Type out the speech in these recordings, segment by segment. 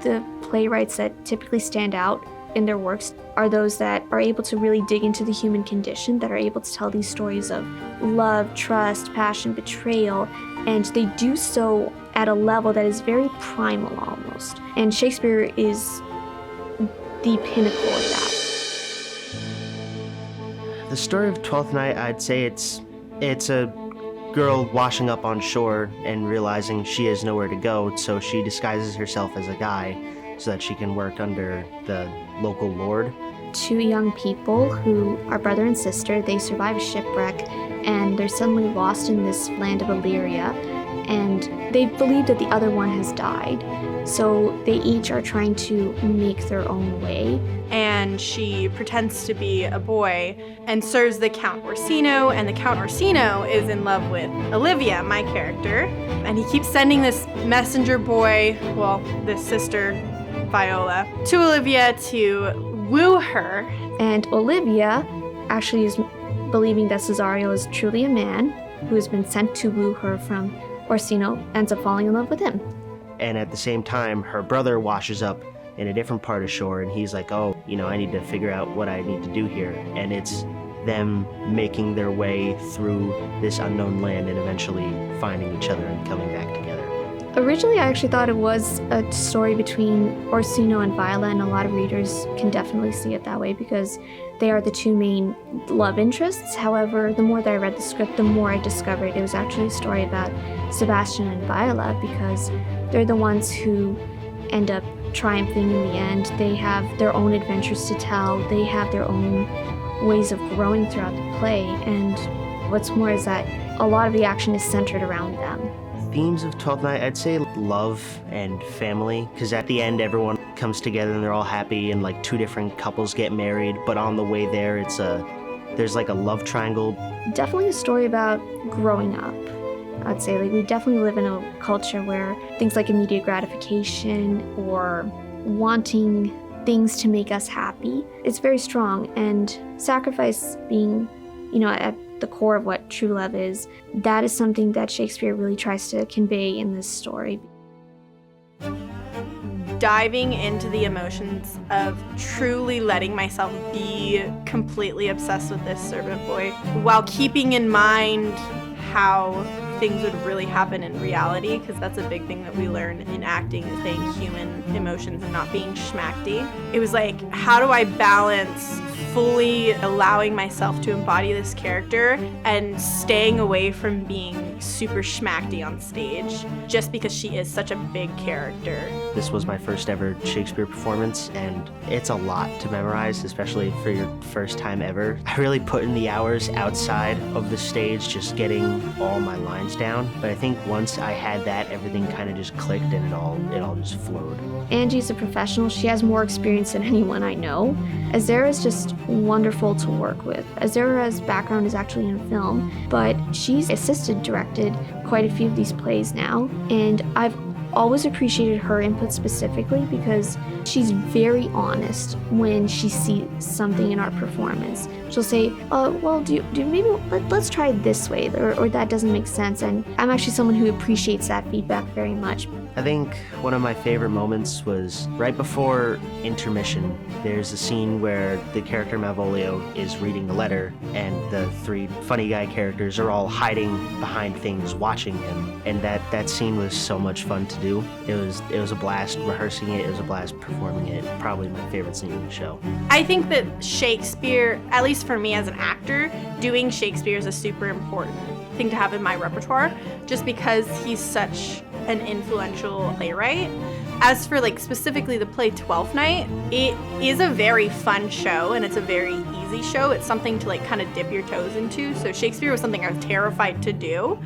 The playwrights that typically stand out in their works are those that are able to really dig into the human condition, that are able to tell these stories of love, trust, passion, betrayal, and they do so at a level that is very primal almost. And Shakespeare is the pinnacle of that. The story of Twelfth Night, I'd say it's a girl washing up on shore and realizing she has nowhere to go, so she disguises herself as a guy so that she can work under the local lord. Two young people who are brother and sister, they survive a shipwreck and they're suddenly lost in this land of Illyria, and they believe that the other one has died. So they each are trying to make their own way. And she pretends to be a boy and serves the Count Orsino, and the Count Orsino is in love with Olivia, my character. And he keeps sending this messenger boy, well, this sister, Viola, to Olivia to woo her. And Olivia actually is believing that Cesario is truly a man who has been sent to woo her from Orsino, ends up falling in love with him. And at the same time, her brother washes up in a different part of shore, and he's like, oh, I need to figure out what I need to do here. And it's them making their way through this unknown land and eventually finding each other and coming back together. Originally, I actually thought it was a story between Orsino and Viola, and a lot of readers can definitely see it that way because they are the two main love interests. However, the more that I read the script, the more I discovered it was actually a story about Sebastian and Viola, because they're the ones who end up triumphing in the end. They have their own adventures to tell. They have their own ways of growing throughout the play. And what's more is that a lot of the action is centered around them. Themes of Twelfth Night, I'd say love and family, because at the end everyone comes together and they're all happy, and like two different couples get married, but on the way there there's like a love triangle. Definitely a story about growing up. I'd say we definitely live in a culture where things like immediate gratification or wanting things to make us happy, it's very strong, and sacrifice being, at the core of what true love is, that is something that Shakespeare really tries to convey in this story. Diving into the emotions of truly letting myself be completely obsessed with this servant boy while keeping in mind how things would really happen in reality, because that's a big thing that we learn in acting, is saying human emotions and not being schmackty. It was like, how do I balance fully allowing myself to embody this character and staying away from being super schmackty on stage, just because she is such a big character. This was my first ever Shakespeare performance, and it's a lot to memorize, especially for your first time ever. I really put in the hours outside of the stage just getting all my lines down, but I think once I had that, everything kind of just clicked and it all just flowed. Angie's a professional. She has more experience than anyone I know. Azera is just wonderful to work with. Azera's background is actually in film, but she's assisted directed quite a few of these plays now, and I've always appreciated her input specifically because she's very honest when she sees something in our performance. She'll say, let's try it this way, or that doesn't make sense, and I'm actually someone who appreciates that feedback very much. I think one of my favorite moments was right before intermission. There's a scene where the character Malvolio is reading the letter, and the three funny guy characters are all hiding behind things watching him, and that scene was so much fun to do. It was a blast rehearsing it. It was a blast performing it. Probably my favorite scene in the show. I think that Shakespeare, at least for me as an actor, doing Shakespeare is a super important thing to have in my repertoire, just because he's such an influential playwright. As for specifically the play Twelfth Night, it is a very fun show, and it's a very easy show. It's something to kind of dip your toes into. So Shakespeare was something I was terrified to do.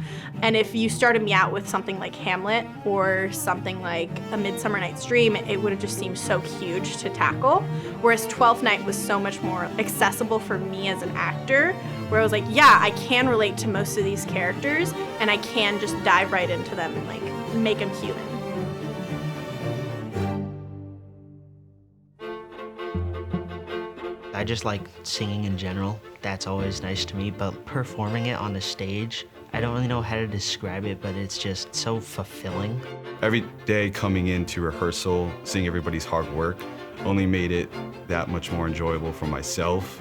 And if you started me out with something like Hamlet or something like A Midsummer Night's Dream, it would have just seemed so huge to tackle. Whereas Twelfth Night was so much more accessible for me as an actor, where I was like, yeah, I can relate to most of these characters, and I can just dive right into them and make them human. I just like singing in general. That's always nice to me, but performing it on the stage I don't really know how to describe it, but it's just so fulfilling. Every day coming into rehearsal, seeing everybody's hard work only made it that much more enjoyable for myself.